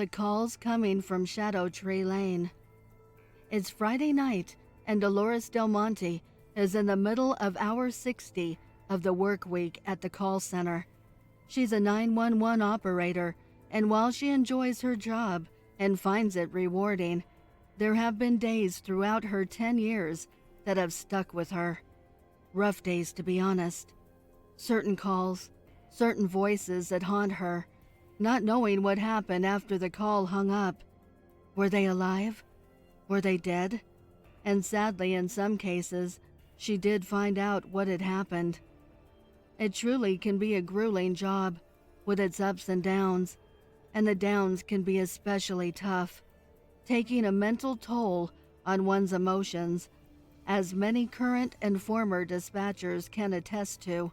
The calls coming from Shadow Tree Lane. It's Friday night, and Dolores Del Monte is in the middle of hour 60 of the work week at the call center. She's a 911 operator, and while she enjoys her job and finds it rewarding, there have been days throughout her 10 years that have stuck with her. Rough days, to be honest. Certain calls, certain voices that haunt her, not knowing what happened after the call hung up. Were they alive? Were they dead? And sadly, in some cases, she did find out what had happened. It truly can be a grueling job, with its ups and downs, and the downs can be especially tough, taking a mental toll on one's emotions, as many current and former dispatchers can attest to.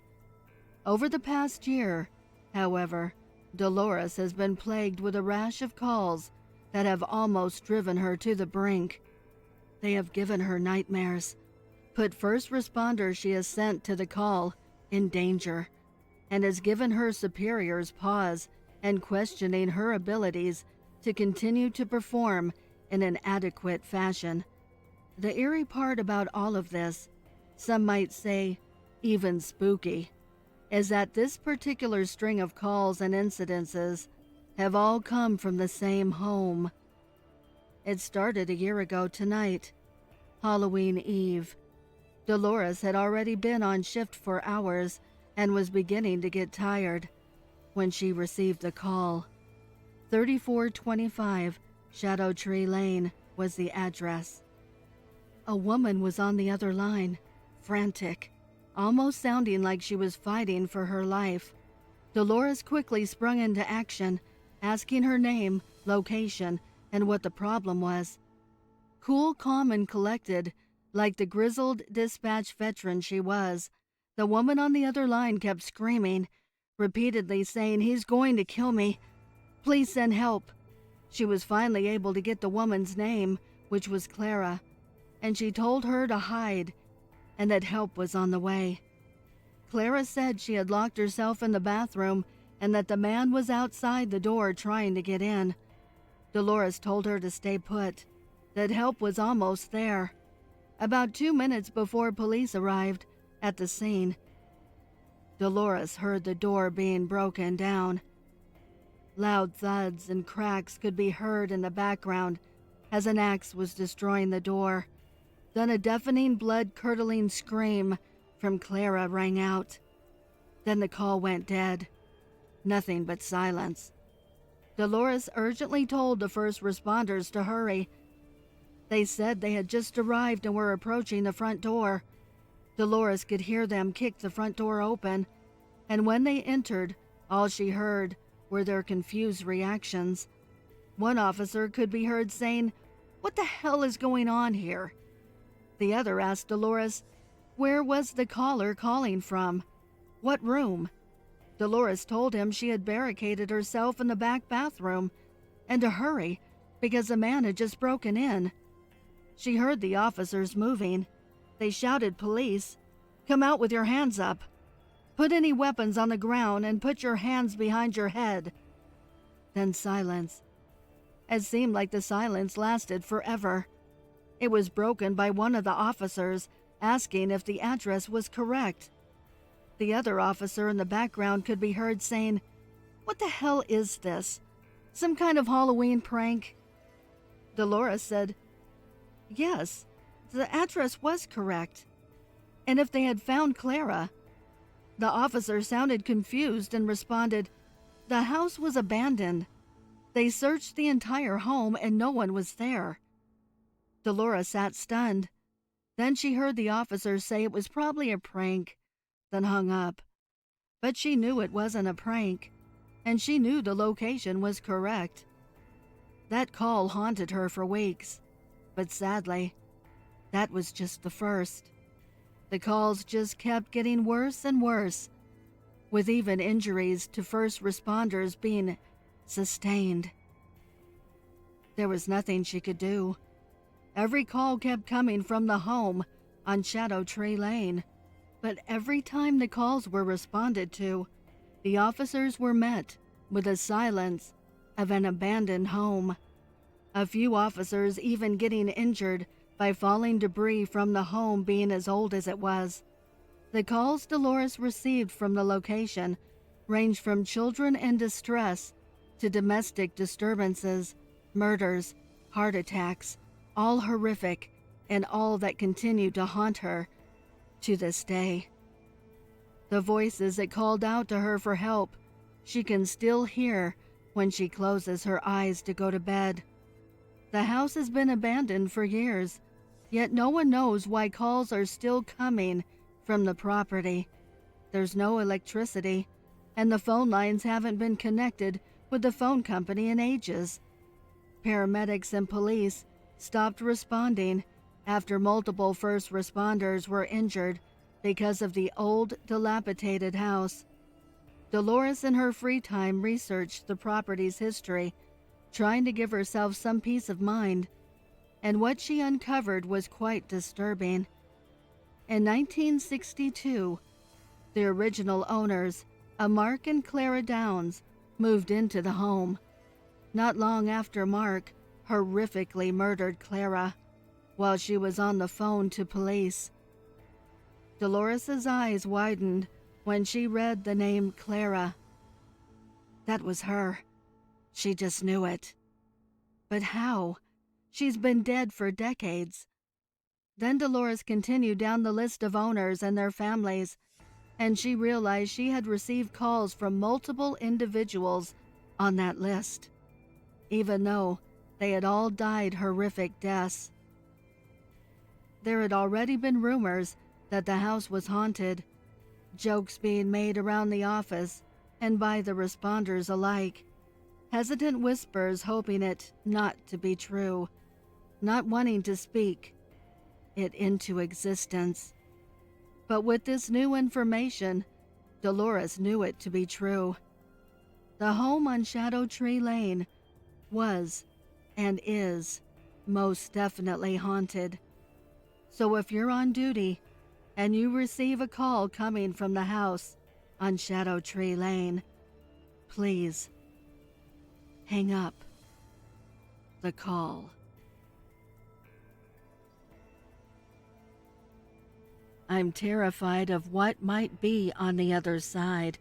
Over the past year, however, Dolores has been plagued with a rash of calls that have almost driven her to the brink. They have given her nightmares, put first responders she has sent to the call in danger, and has given her superiors pause and questioning her abilities to continue to perform in an adequate fashion. The eerie part about all of this, some might say even spooky, is that this particular string of calls and incidences have all come from the same home. It started a year ago tonight, Halloween Eve. Dolores had already been on shift for hours and was beginning to get tired when she received the call. 3425 Shadow Tree Lane was the address. A woman was on the other line, frantic, almost sounding like she was fighting for her life. Dolores quickly sprung into action, asking her name, location, and what the problem was. Cool, calm, and collected, like the grizzled dispatch veteran she was, the woman on the other line kept screaming, repeatedly saying, "He's going to kill me. Please send help." She was finally able to get the woman's name, which was Clara, and she told her to hide and that help was on the way. Clara said she had locked herself in the bathroom and that the man was outside the door trying to get in. Dolores told her to stay put, that help was almost there. About 2 minutes before police arrived at the scene, Dolores heard the door being broken down. Loud thuds and cracks could be heard in the background as an axe was destroying the door. Then a deafening, blood-curdling scream from Clara rang out. Then the call went dead. Nothing but silence. Dolores urgently told the first responders to hurry. They said they had just arrived and were approaching the front door. Dolores could hear them kick the front door open, and when they entered, all she heard were their confused reactions. One officer could be heard saying, "What the hell is going on here?" The other asked Dolores, where was the caller calling from? What room? Dolores told him she had barricaded herself in the back bathroom, and to hurry because a man had just broken in. She heard the officers moving. They shouted, "Police, come out with your hands up. Put any weapons on the ground and put your hands behind your head." Then silence. It seemed like the silence lasted forever. It was broken by one of the officers asking if the address was correct. The other officer in the background could be heard saying, "What the hell is this? Some kind of Halloween prank?" Dolores said, "Yes, the address was correct. And if they had found Clara." The officer sounded confused and responded, "The house was abandoned. They searched the entire home and no one was there." Dolores sat stunned. Then she heard the officer say it was probably a prank, then hung up. But she knew it wasn't a prank, and she knew the location was correct. That call haunted her for weeks, but sadly, that was just the first. The calls just kept getting worse and worse, with even injuries to first responders being sustained. There was nothing she could do. Every call kept coming from the home on Shadow Tree Lane, but every time the calls were responded to, the officers were met with a silence, of an abandoned home. A few officers even getting injured by falling debris from the home being as old as it was. The calls Dolores received from the location ranged from children in distress to domestic disturbances, murders, heart attacks, all horrific and all that continue to haunt her to this day. The voices that called out to her for help, she can still hear when she closes her eyes to go to bed. The house has been abandoned for years, yet no one knows why calls are still coming from the property. There's no electricity, and the phone lines haven't been connected with the phone company in ages. Paramedics and police stopped responding after multiple first responders were injured because of the old, dilapidated house. Dolores in her free time researched the property's history, trying to give herself some peace of mind, and what she uncovered was quite disturbing. In 1962, the original owners, Mark and Clara Downs, moved into the home. Not long after Mark horrifically murdered Clara while she was on the phone to police. Dolores's eyes widened when she read the name Clara. That was her. She just knew it. But how? She's been dead for decades. Then Dolores continued down the list of owners and their families, and she realized she had received calls from multiple individuals on that list, even though they had all died horrific deaths. There had already been rumors that the house was haunted, jokes being made around the office and by the responders alike, hesitant whispers hoping it not to be true, not wanting to speak it into existence. But with this new information, Dolores knew it to be true. The home on Shadow Tree Lane was and is most definitely haunted. So if you're on duty and you receive a call coming from the house on Shadow Tree Lane, please hang up the call. I'm terrified of what might be on the other side.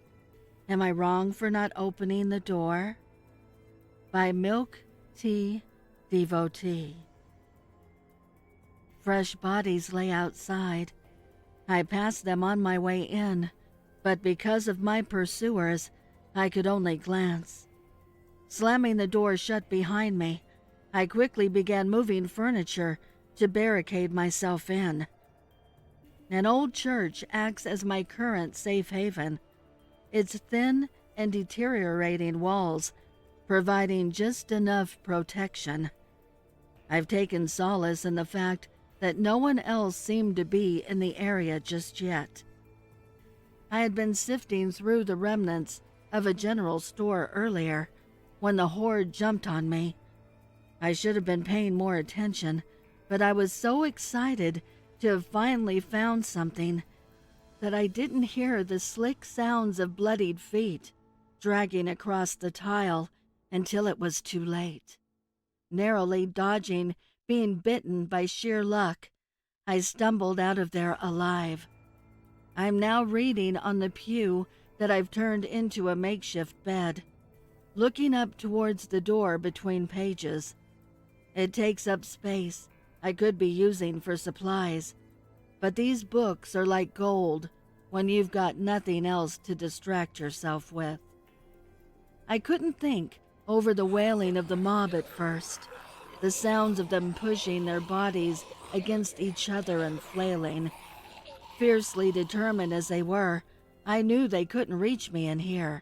Am I wrong for not opening the door? By milkteadevotee. Fresh bodies lay outside. I passed them on my way in, but because of my pursuers, I could only glance. Slamming the door shut behind me, I quickly began moving furniture to barricade myself in. An old church acts as my current safe haven, its thin and deteriorating walls providing just enough protection. I've taken solace in the fact that no one else seemed to be in the area just yet. I had been sifting through the remnants of a general store earlier when the horde jumped on me. I should have been paying more attention, but I was so excited to have finally found something that I didn't hear the slick sounds of bloodied feet dragging across the tile until it was too late. Narrowly dodging being bitten by sheer luck, I stumbled out of there alive. I'm now reading on the pew that I've turned into a makeshift bed, looking up towards the door between pages. It takes up space I could be using for supplies, but these books are like gold when you've got nothing else to distract yourself with. I couldn't think over the wailing of the mob at first, the sounds of them pushing their bodies against each other and flailing. Fiercely determined as they were, I knew they couldn't reach me in here.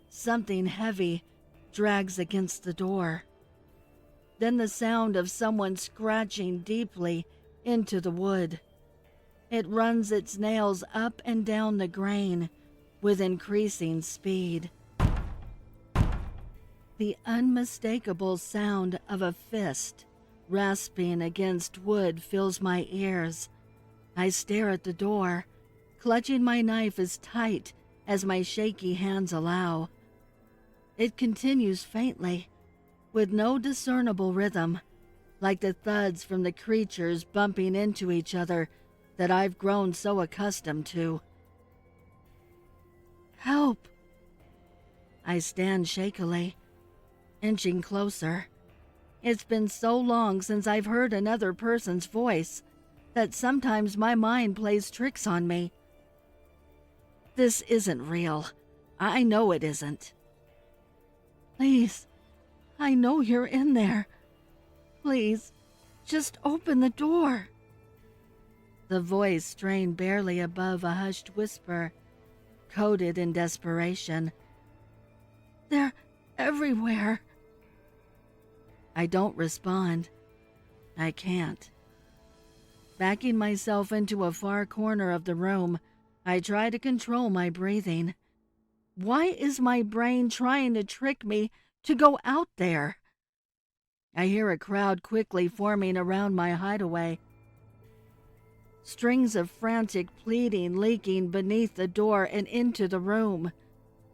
Something heavy drags against the door. Then the sound of someone scratching deeply into the wood. It runs its nails up and down the grain with increasing speed. The unmistakable sound of a fist rasping against wood fills my ears. I stare at the door, clutching my knife as tight as my shaky hands allow. It continues faintly, with no discernible rhythm, like the thuds from the creatures bumping into each other that I've grown so accustomed to. Help! I stand shakily, inching closer. It's been so long since I've heard another person's voice that sometimes my mind plays tricks on me. This isn't real. I know it isn't. Please, I know you're in there. Please, just open the door. The voice strained barely above a hushed whisper, coded in desperation. They're everywhere. I don't respond. I can't. Backing myself into a far corner of the room, I try to control my breathing. Why is my brain trying to trick me to go out there? I hear a crowd quickly forming around my hideaway. Strings of frantic pleading leaking beneath the door and into the room,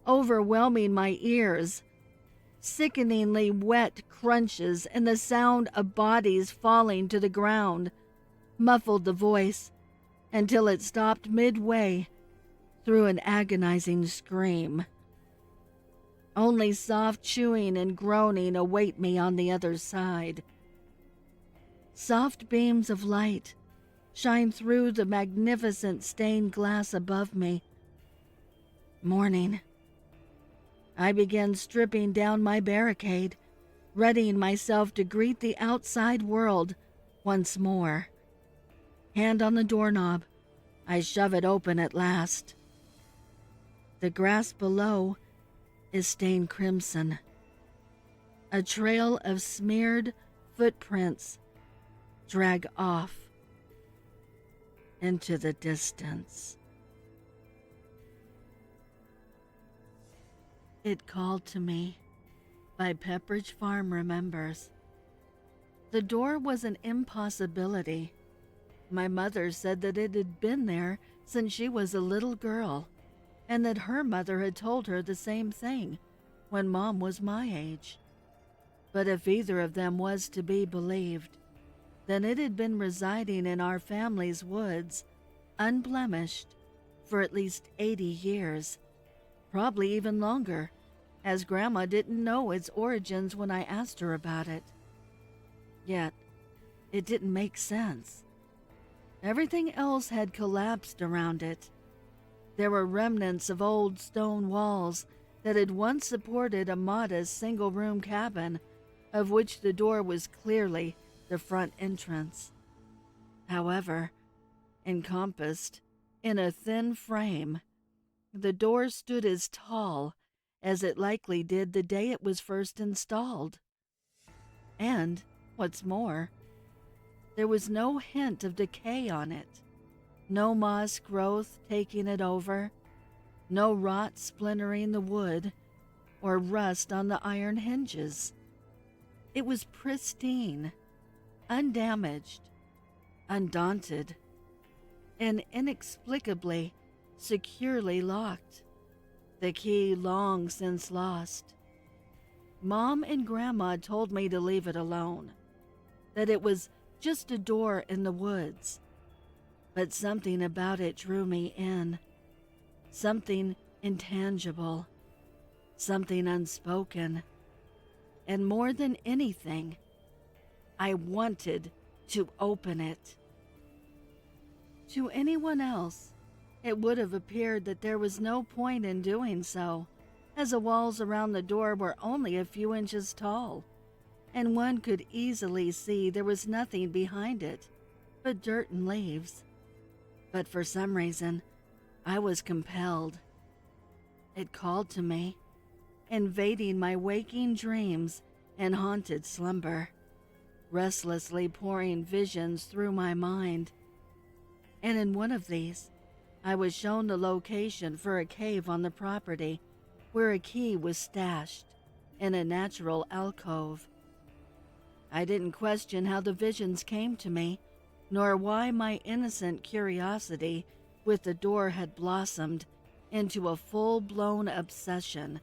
overwhelming my ears. Sickeningly wet crunches and the sound of bodies falling to the ground muffled the voice until it stopped midway through an agonizing scream. Only soft chewing and groaning await me on the other side. Soft beams of light shine through the magnificent stained glass above me. Morning. I begin stripping down my barricade, readying myself to greet the outside world once more. Hand on the doorknob, I shove it open at last. The grass below is stained crimson. A trail of smeared footprints drag off into the distance. It Called to Me by Pepperidge Farm remembers. The door was an impossibility. My mother said that it had been there since she was a little girl, and that her mother had told her the same thing when Mom was my age. But if either of them was to be believed, then it had been residing in our family's woods, unblemished, for at least 80 years. Probably even longer, as Grandma didn't know its origins when I asked her about it. Yet, it didn't make sense. Everything else had collapsed around it. There were remnants of old stone walls that had once supported a modest single-room cabin, of which the door was clearly the front entrance. However, encompassed in a thin frame, the door stood as tall as it likely did the day it was first installed. And, what's more, there was no hint of decay on it, no moss growth taking it over, no rot splintering the wood, or rust on the iron hinges. It was pristine, undamaged, undaunted, and inexplicably securely locked, the key long since lost. Mom and Grandma told me to leave it alone, that it was just a door in the woods. But something about it drew me in, something intangible, something unspoken, and more than anything, I wanted to open it. To anyone else, it would have appeared that there was no point in doing so, as the walls around the door were only a few inches tall, and one could easily see there was nothing behind it but dirt and leaves. But for some reason, I was compelled. It called to me, invading my waking dreams and haunted slumber, restlessly pouring visions through my mind. And in one of these, I was shown the location for a cave on the property where a key was stashed in a natural alcove. I didn't question how the visions came to me, nor why my innocent curiosity with the door had blossomed into a full-blown obsession.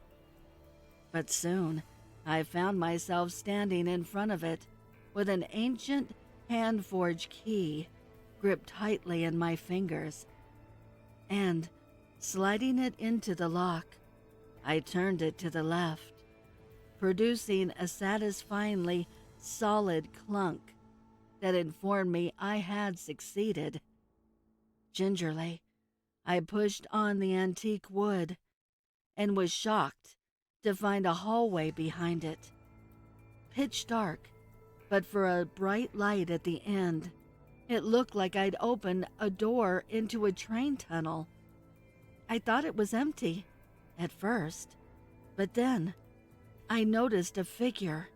But soon, I found myself standing in front of it with an ancient hand-forged key gripped tightly in my fingers. And, sliding it into the lock, I turned it to the left, producing a satisfyingly solid clunk that informed me I had succeeded. Gingerly, I pushed on the antique wood and was shocked to find a hallway behind it. Pitch dark, but for a bright light at the end, it looked like I'd opened a door into a train tunnel. I thought it was empty at first, but then I noticed a figure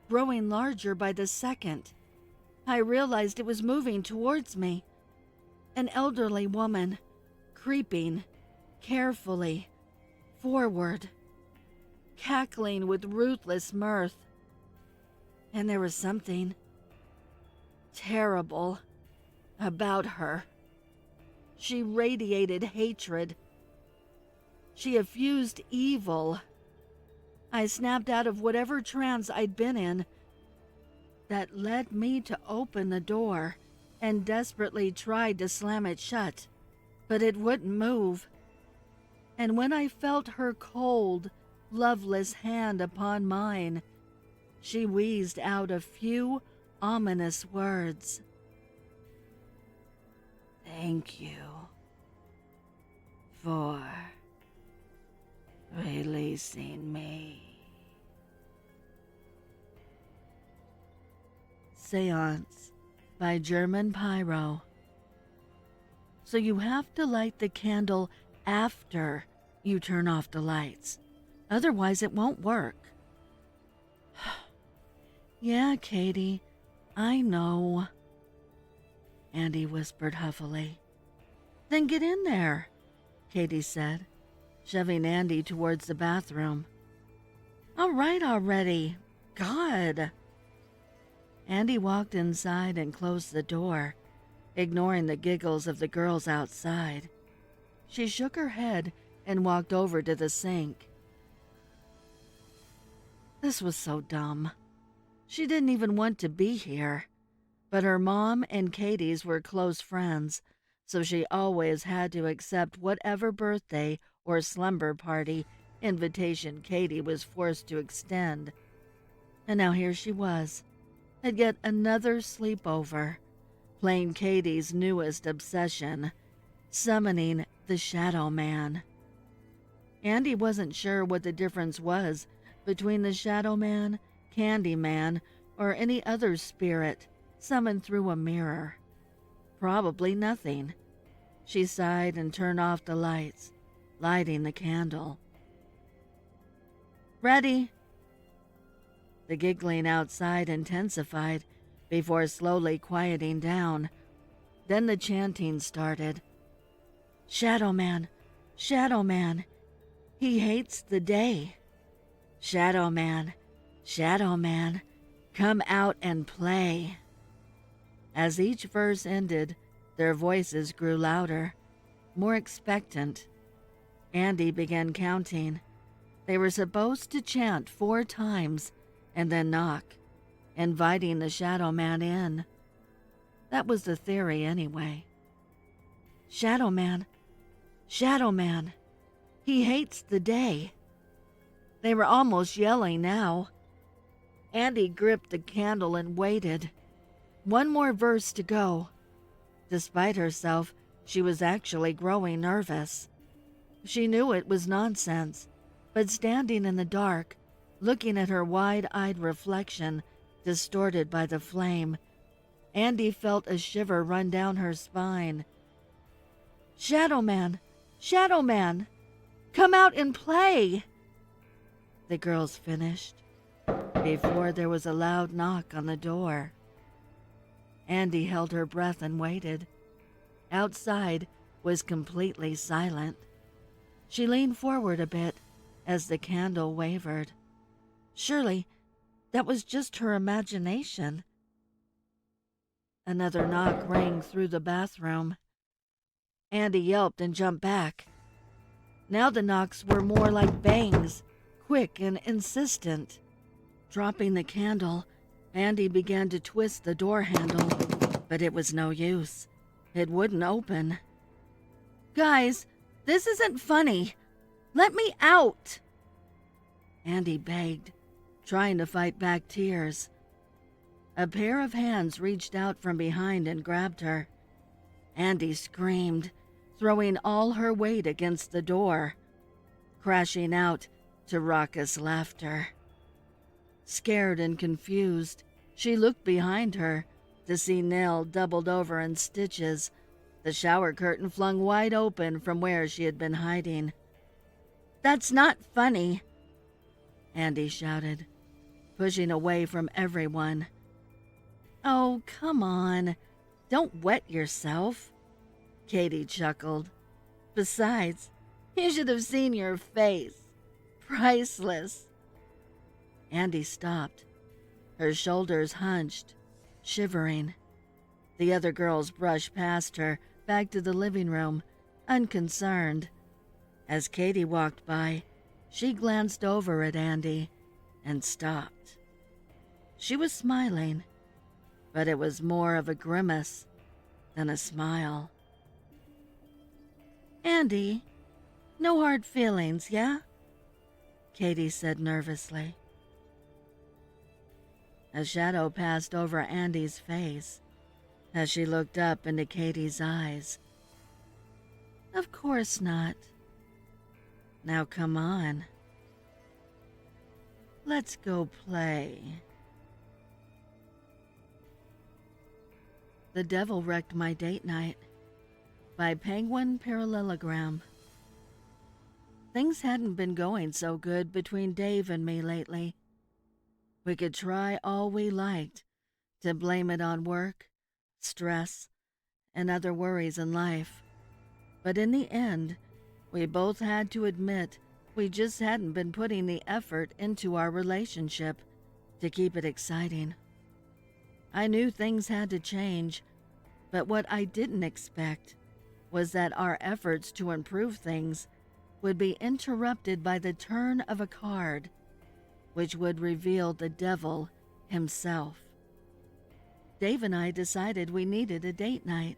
growing larger by the second. I realized it was moving towards me. An elderly woman, creeping carefully forward, cackling with ruthless mirth. And there was something terrible about her. She radiated hatred. She effused evil. I snapped out of whatever trance I'd been in that led me to open the door and desperately tried to slam it shut, but it wouldn't move. And when I felt her cold, loveless hand upon mine, she wheezed out a few ominous words. "Thank you for releasing me." Seance by GermanPyro. So you have to light the candle after you turn off the lights. Otherwise it won't work. Yeah, Katie, I know, Andy whispered huffily. Then get in there, Katie said, shoving Andy towards the bathroom. All right already. God. Andy walked inside and closed the door, ignoring the giggles of the girls outside. She shook her head and walked over to the sink. This was so dumb. She didn't even want to be here, but her mom and Katie's were close friends, so she always had to accept whatever birthday or slumber party invitation Katie was forced to extend. And now here she was, at yet another sleepover, playing Katie's newest obsession, summoning the Shadow Man. Andy wasn't sure what the difference was between the Shadow Man, Candy Man, or any other spirit summoned through a mirror. Probably nothing. She sighed and turned off the lights, lighting the candle. Ready? The giggling outside intensified before slowly quieting down. Then the chanting started. Shadow Man, Shadow Man, he hates the day. Shadow Man, Shadow Man, come out and play. As each verse ended, their voices grew louder, more expectant. Andy began counting. They were supposed to chant 4 times and then knock, inviting the Shadow Man in. That was the theory anyway. Shadow Man, Shadow Man, he hates the day. They were almost yelling now. Andy gripped the candle and waited. One more verse to go. Despite herself, she was actually growing nervous. She knew it was nonsense, but standing in the dark, looking at her wide-eyed reflection, distorted by the flame, Andy felt a shiver run down her spine. Shadow Man, Shadow Man, come out and play! The girls finished before there was a loud knock on the door. Andy held her breath and waited. Outside was completely silent. She leaned forward a bit as the candle wavered. Surely that was just her imagination. Another knock rang through the bathroom. Andy yelped and jumped back. Now the knocks were more like bangs, quick and insistent. Dropping the candle, Andy began to twist the door handle, but it was no use. It wouldn't open. "Guys, this isn't funny. Let me out!" Andy begged, trying to fight back tears. A pair of hands reached out from behind and grabbed her. Andy screamed, throwing all her weight against the door, crashing out to raucous laughter. Scared and confused, she looked behind her to see Nell doubled over in stitches, the shower curtain flung wide open from where she had been hiding. "That's not funny," Andy shouted, pushing away from everyone. "Oh, come on. Don't wet yourself," Katie chuckled. "Besides, you should have seen your face. Priceless." Andy stopped, her shoulders hunched, shivering. The other girls brushed past her, back to the living room, unconcerned. As Katie walked by, she glanced over at Andy and stopped. She was smiling, but it was more of a grimace than a smile. "Andy, no hard feelings, yeah?" Katie said nervously. A shadow passed over Andy's face as she looked up into Katie's eyes. "Of course not. Now come on. Let's go play." The Devil Wrecked My Date Night by PenguinParallelogram. Things hadn't been going so good between Dave and me lately. We could try all we liked to blame it on work, stress, and other worries in life. But in the end, we both had to admit we just hadn't been putting the effort into our relationship to keep it exciting. I knew things had to change, but what I didn't expect was that our efforts to improve things would be interrupted by the turn of a card, which would reveal the devil himself. Dave and I decided we needed a date night.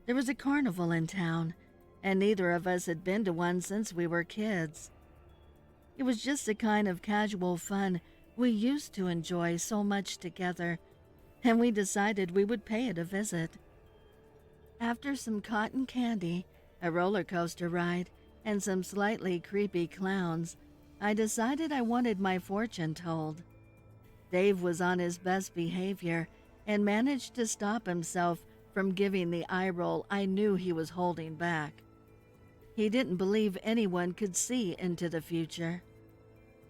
There was a carnival in town, and neither of us had been to one since we were kids. It was just the kind of casual fun we used to enjoy so much together, and we decided we would pay it a visit. After some cotton candy, a roller coaster ride, and some slightly creepy clowns, I decided I wanted my fortune told. Dave was on his best behavior and managed to stop himself from giving the eye roll I knew he was holding back. He didn't believe anyone could see into the future.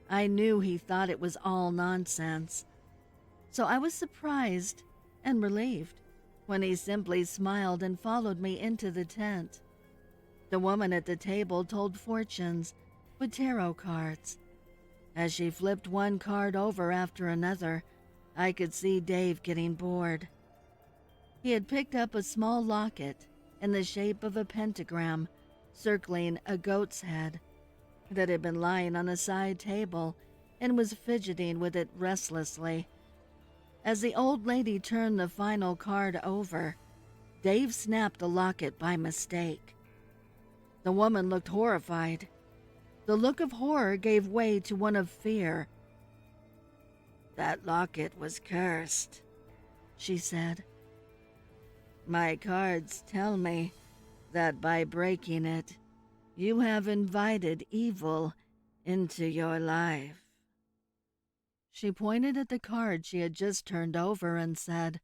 I knew he thought it was all nonsense. So I was surprised and relieved when he simply smiled and followed me into the tent. The woman at the table told fortunes with tarot cards. As she flipped one card over after another, I could see Dave getting bored. He had picked up a small locket in the shape of a pentagram circling a goat's head that had been lying on a side table and was fidgeting with it restlessly. As the old lady turned the final card over, Dave snapped the locket by mistake. The woman looked horrified. The look of horror gave way to one of fear. "That locket was cursed," she said. "My cards tell me that by breaking it, you have invited evil into your life." She pointed at the card she had just turned over and said,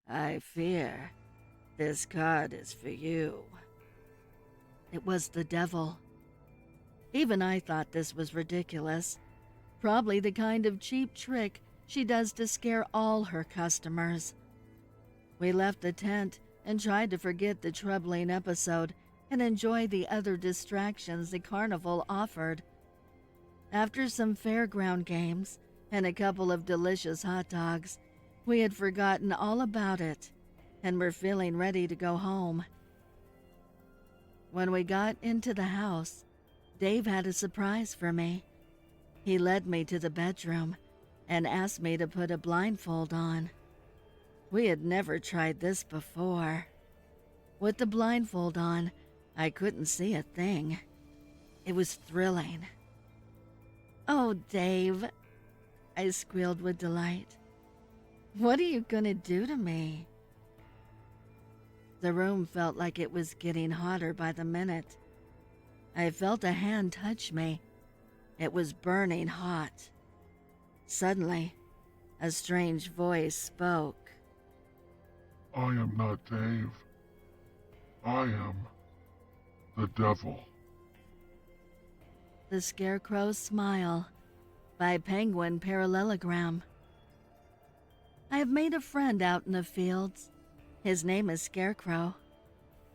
"I fear this card is for you." It was the devil. Even I thought this was ridiculous. Probably the kind of cheap trick she does to scare all her customers. We left the tent and tried to forget the troubling episode and enjoy the other distractions the carnival offered. After some fairground games and a couple of delicious hot dogs, we had forgotten all about it and were feeling ready to go home. When we got into the house, Dave had a surprise for me He led me to the bedroom and asked me to put a blindfold on. We had never tried this before. With the blindfold on, I couldn't see a thing. It was thrilling. "Oh, Dave," I squealed with delight. "What are you gonna do to me?" The room felt like it was getting hotter by the minute. I felt a hand touch me. It was burning hot. Suddenly, a strange voice spoke. "I am not Dave. I am the devil." The Scarecrow's Smile by PenguinParallelogram. I have made a friend out in the fields. His name is Scarecrow.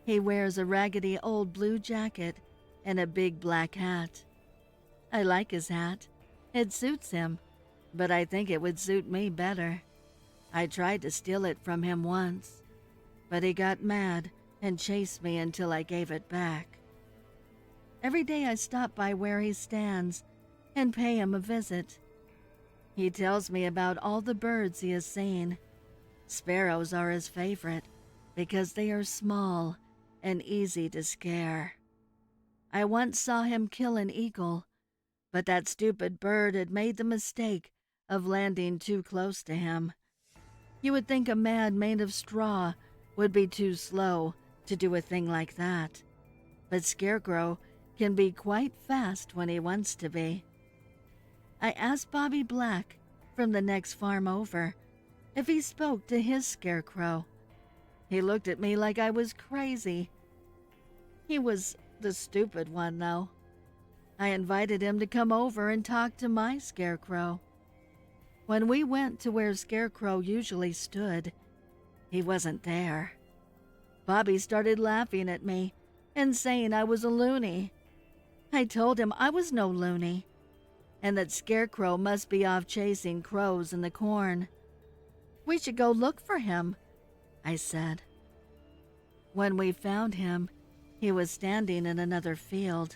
He wears a raggedy old blue jacket and a big black hat. I like his hat. It suits him, but I think it would suit me better. I tried to steal it from him once, but he got mad and chased me until I gave it back. Every day I stop by where he stands and pay him a visit. He tells me about all the birds he has seen. Sparrows are his favorite because they are small and easy to scare. I once saw him kill an eagle, but that stupid bird had made the mistake of landing too close to him. You would think a man made of straw would be too slow to do a thing like that, but Scarecrow can be quite fast when he wants to be. I asked Bobby Black from the next farm over if he spoke to his Scarecrow. He looked at me like I was crazy. He was the stupid one, though. I invited him to come over and talk to my Scarecrow. When we went to where Scarecrow usually stood, he wasn't there. Bobby started laughing at me and saying I was a loony. I told him I was no loony, and that Scarecrow must be off chasing crows in the corn. "We should go look for him," I said. When we found him, he was standing in another field.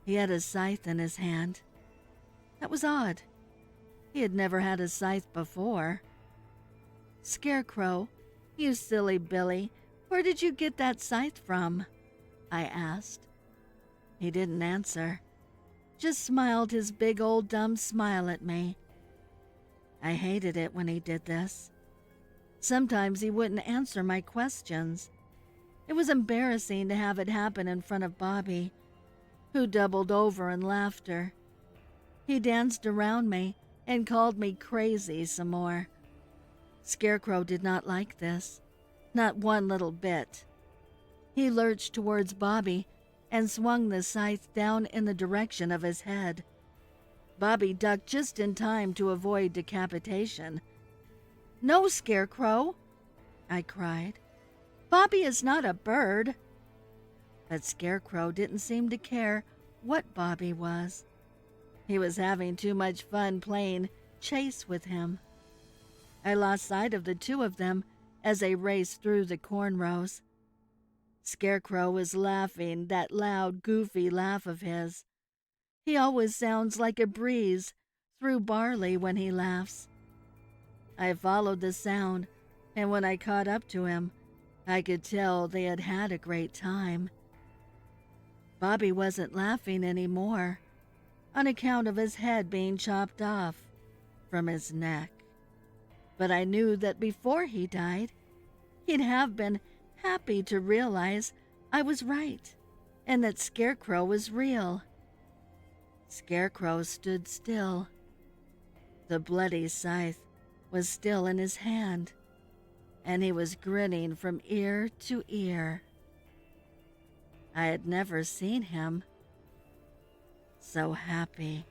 He had a scythe in his hand. That was odd. He had never had a scythe before. "Scarecrow, you silly Billy, where did you get that scythe from?" I asked. He didn't answer, just smiled his big old dumb smile at me. I hated it when he did this. Sometimes he wouldn't answer my questions. It was embarrassing to have it happen in front of Bobby, who doubled over in laughter. He danced around me and called me crazy some more. Scarecrow did not like this, not one little bit. He lurched towards Bobby and swung the scythe down in the direction of his head. Bobby ducked just in time to avoid decapitation. "No, Scarecrow," I cried. "Bobby is not a bird." But Scarecrow didn't seem to care what Bobby was. He was having too much fun playing chase with him. I lost sight of the two of them as they raced through the corn rows. Scarecrow was laughing that loud, goofy laugh of his. He always sounds like a breeze through barley when he laughs. I followed the sound, and when I caught up to him, I could tell they had had a great time. Bobby wasn't laughing anymore, on account of his head being chopped off from his neck. But I knew that before he died, he'd have been happy to realize I was right, and that Scarecrow was real. Scarecrow stood still. The bloody scythe was still in his hand, and he was grinning from ear to ear. I had never seen him so happy.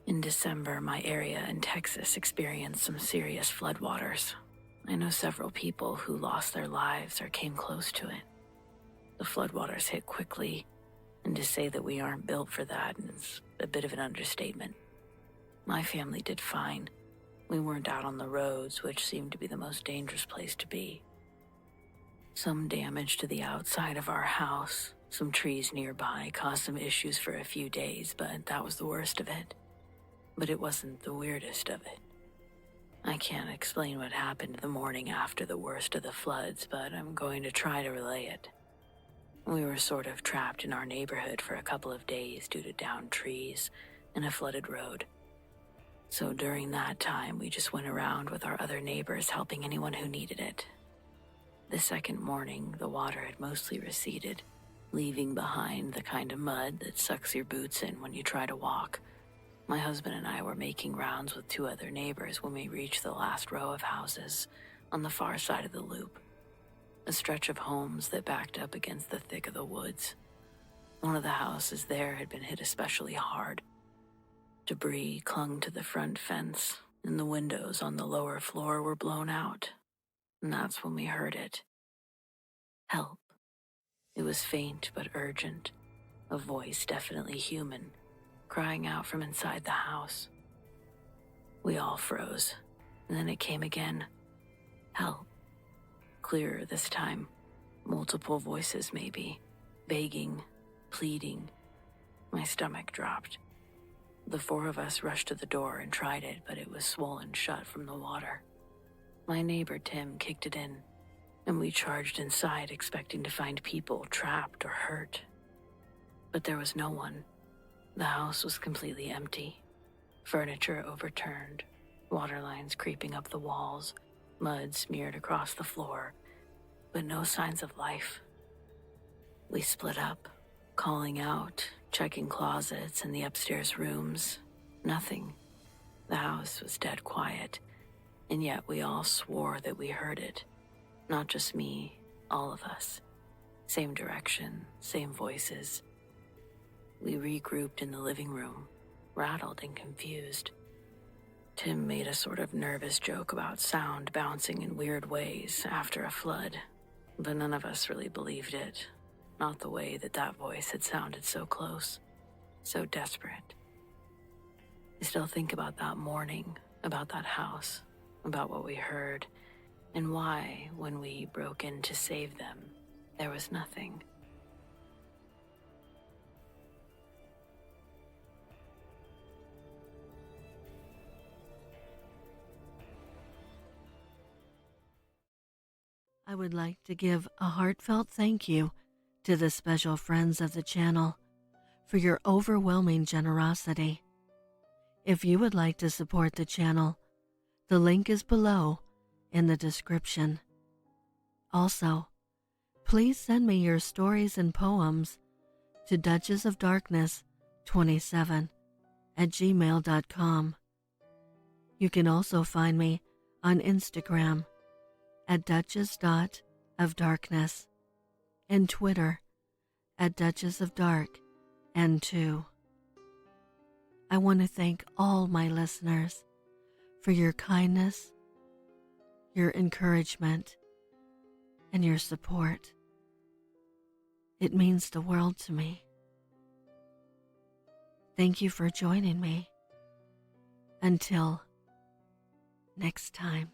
In December, my area in Texas experienced some serious floodwaters. I know several people who lost their lives or came close to it. The floodwaters hit quickly, and to say that we aren't built for that is a bit of an understatement. My family did fine. We weren't out on the roads, which seemed to be the most dangerous place to be. Some damage to the outside of our house, some trees nearby caused some issues for a few days, but that was the worst of it. But it wasn't the weirdest of it. I can't explain what happened the morning after the worst of the floods, but I'm going to try to relay it. We were sort of trapped in our neighborhood for a couple of days due to downed trees and a flooded road. So during that time, we just went around with our other neighbors helping anyone who needed it. The second morning, the water had mostly receded, leaving behind the kind of mud that sucks your boots in when you try to walk. My husband and I were making rounds with two other neighbors when we reached the last row of houses on the far side of the loop, a stretch of homes that backed up against the thick of the woods. One of the houses there had been hit especially hard. Debris clung to the front fence, and the windows on the lower floor were blown out. And that's when we heard it. Help. It was faint but urgent, a voice definitely human, crying out from inside the house. We all froze, and then it came again. Help. Clearer this time. Multiple voices maybe, begging, pleading. My stomach dropped. The four of us rushed to the door and tried it, but it was swollen shut from the water. My neighbor Tim kicked it in, and we charged inside expecting to find people trapped or hurt. But there was no one. The house was completely empty. Furniture overturned, water lines creeping up the walls, mud smeared across the floor, but no signs of life. We split up, calling out, checking closets and the upstairs rooms. Nothing. The house was dead quiet, and yet we all swore that we heard it. Not just me, all of us. Same direction, same voices. We regrouped in the living room, rattled and confused. Tim made a sort of nervous joke about sound bouncing in weird ways after a flood, but none of us really believed it. Not the way that voice had sounded so close, so desperate. I still think about that morning, about that house, about what we heard, and why, when we broke in to save them, there was nothing. I would like to give a heartfelt thank you to the special friends of the channel for your overwhelming generosity. If you would like to support the channel, the link is below in the description. Also, please send me your stories and poems to duchessofdarkness27@gmail.com. You can also find me on Instagram at duchess.ofdarkness and Twitter at duchessofdarkn2. I want to thank all my listeners for your kindness, your encouragement, and your support. It means the world to me. Thank you for joining me. Until next time.